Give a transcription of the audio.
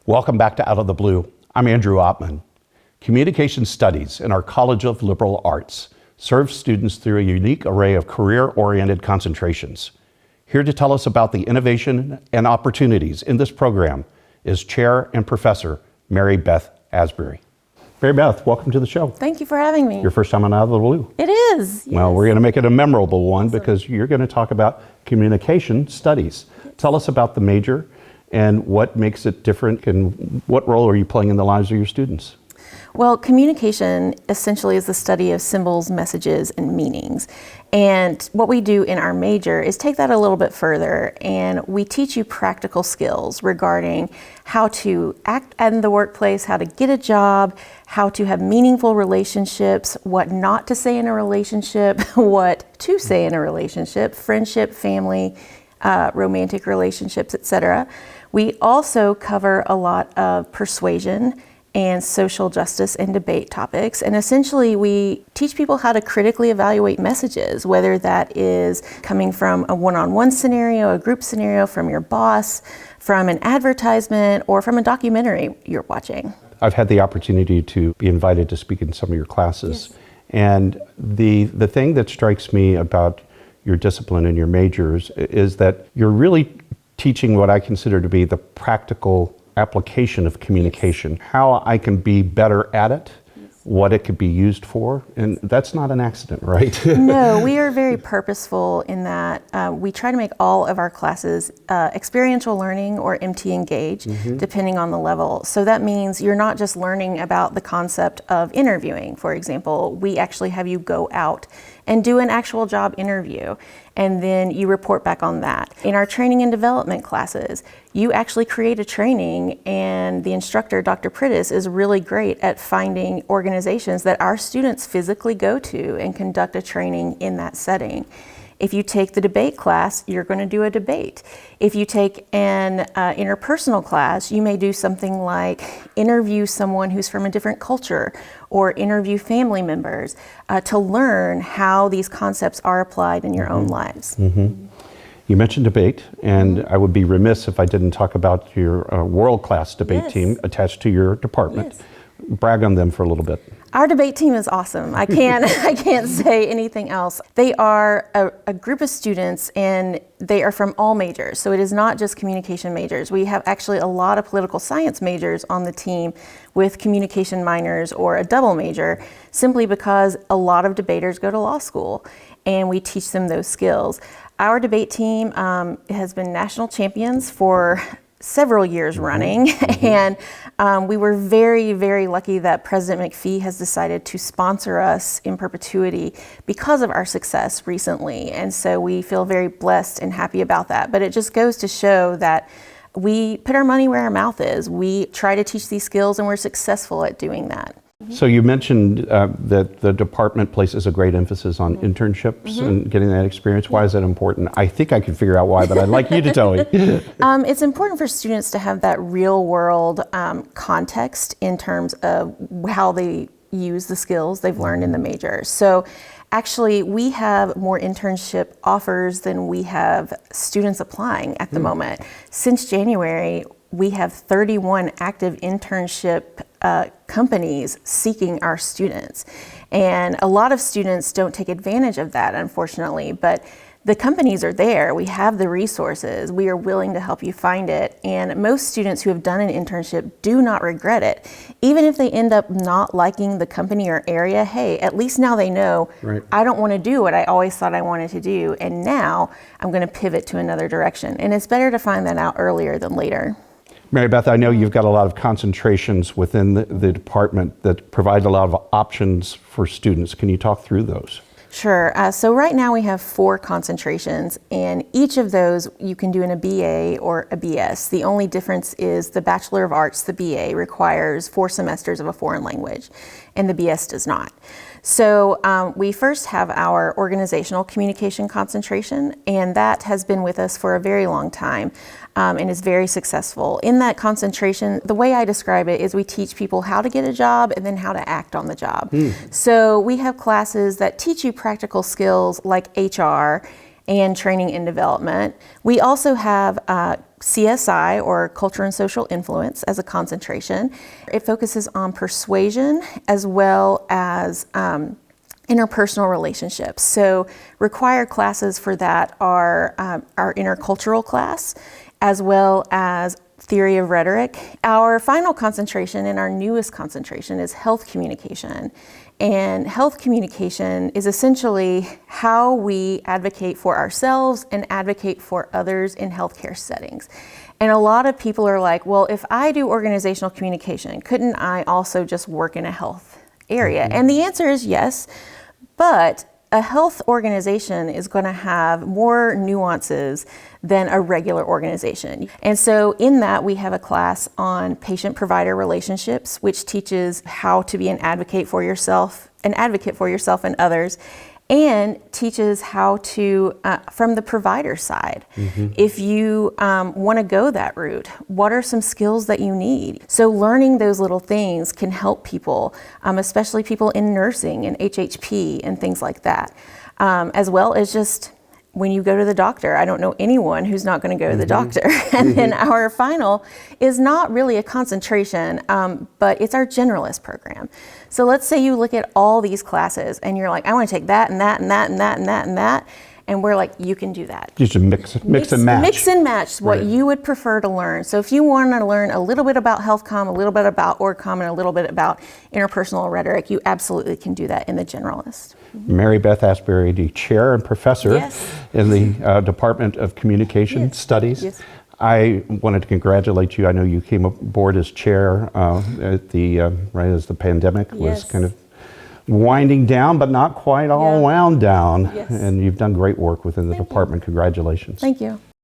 Welcome back to Out of the Blue. I'm Andrew Ottman. Communication Studies in our College of Liberal Arts serves students through a unique array of career-oriented concentrations. Here to tell us about the innovation and opportunities in this program is Chair and Professor Mary Beth Asbury. Mary Beth, welcome to the show. Thank you for having me. Your first time on Out of the Blue. It is. Yes. Well, we're going to make it a memorable one because you're going to talk about communication studies. Tell us about the major and what makes it different and what role are you playing in the lives of your students? Well, communication essentially is the study of symbols, messages, and meanings. And what we do in our major is take that a little bit further, and we teach you practical skills regarding how to act in the workplace, how to get a job, how to have meaningful relationships, what not to say in a relationship, what to say in a relationship, friendship, family, romantic relationships, etc. We also cover a lot of persuasion and social justice and debate topics. And essentially we teach people how to critically evaluate messages, whether that is coming from a one-on-one scenario, a group scenario, from your boss, from an advertisement, or from a documentary you're watching. I've had the opportunity to be invited to speak in some of your classes. Yes. And the thing that strikes me about your discipline and your majors is that you're really teaching what I consider to be the practical application of communication, how I can be better at it, what it could be used for, and that's not an accident, right? No, we are very purposeful in that we try to make all of our classes experiential learning or MT Engage, depending on the level. So that means you're not just learning about the concept of interviewing. For example, we actually have you go out and do an actual job interview, and then you report back on that. In our training and development classes, you actually create a training, and the instructor, Dr. Prittis, is really great at finding organizations that our students physically go to and conduct a training in that setting. If you take the debate class, you're going to do a debate. If you take an interpersonal class, you may do something like interview someone who's from a different culture or interview family members to learn how these concepts are applied in your own lives. You mentioned debate, and I would be remiss if I didn't talk about your world-class debate team attached to your department. Yes. Brag on them for a little bit. Our debate team is awesome. I can't say anything else. They are a group of students, and they are from all majors. So it is not just communication majors. We have actually a lot of political science majors on the team with communication minors or a double major, simply because a lot of debaters go to law school, and we teach them those skills. Our debate team has been national champions for several years running, and we were very, very lucky that President McPhee has decided to sponsor us in perpetuity because of our success recently, and so we feel very blessed and happy about that. But it just goes to show that we put our money where our mouth is. We try to teach these skills, and we're successful at doing that. So you mentioned that the department places a great emphasis on internships and getting that experience. Why is that important? I think I can figure out why, but I'd like you to tell me. It's important for students to have that real world context in terms of how they use the skills they've learned in the major. So actually, we have more internship offers than we have students applying at the moment. Since January, we have 31 active internship companies seeking our students. And a lot of students don't take advantage of that, unfortunately, but the companies are there. We have the resources. We are willing to help you find it. And most students who have done an internship do not regret it. Even if they end up not liking the company or area, hey, at least now they know, I don't want to do what I always thought I wanted to do, and now I'm going to pivot to another direction. And it's better to find that out earlier than later. Mary Beth, I know you've got a lot of concentrations within the department that provide a lot of options for students. Can you talk through those? Sure. So right now we have 4 concentrations, and each of those you can do in a BA or a BS. The only difference is the Bachelor of Arts, the BA, requires 4 semesters of a foreign language, and the BS does not. So we first have our organizational communication concentration, and that has been with us for a very long time and is very successful. In that concentration, the way I describe it is we teach people how to get a job and then how to act on the job. So we have classes that teach you practical skills like HR and training and development. We also have CSI, or culture and social influence, as a concentration. It focuses on persuasion as well as interpersonal relationships. So required classes for that are our intercultural class, as well as theory of rhetoric. Our final concentration and our newest concentration is health communication. And health communication is essentially how we advocate for ourselves and advocate for others in healthcare settings. And a lot of people are like, well, if I do organizational communication, couldn't I also just work in a health area? And the answer is yes, but a health organization is going to have more nuances than a regular organization. And so in that, we have a class on patient-provider relationships, which teaches how to be an advocate for yourself and others, and teaches how to, from the provider side, if you want to go that route, what are some skills that you need? So learning those little things can help people, especially people in nursing and HHP and things like that, as well as just when you go to the doctor. I don't know anyone who's not going to go to the doctor. And then our final is not really a concentration, but it's our generalist program. So let's say you look at all these classes and you're like, I want to take that and that and that and that and that and that. And we're like, you can do that. Just a mix and match. Mix and match what you would prefer to learn. So if you want to learn a little bit about HealthComm, a little bit about OrgComm, and a little bit about interpersonal rhetoric, you absolutely can do that in the generalist. Mary Beth Asbury, the chair and professor in the Department of Communication Studies. Yes. I wanted to congratulate you. I know you came aboard as chair at the right as the pandemic was kind of winding down, but not quite all wound down. Yes. And you've done great work within the department. Congratulations. Thank you.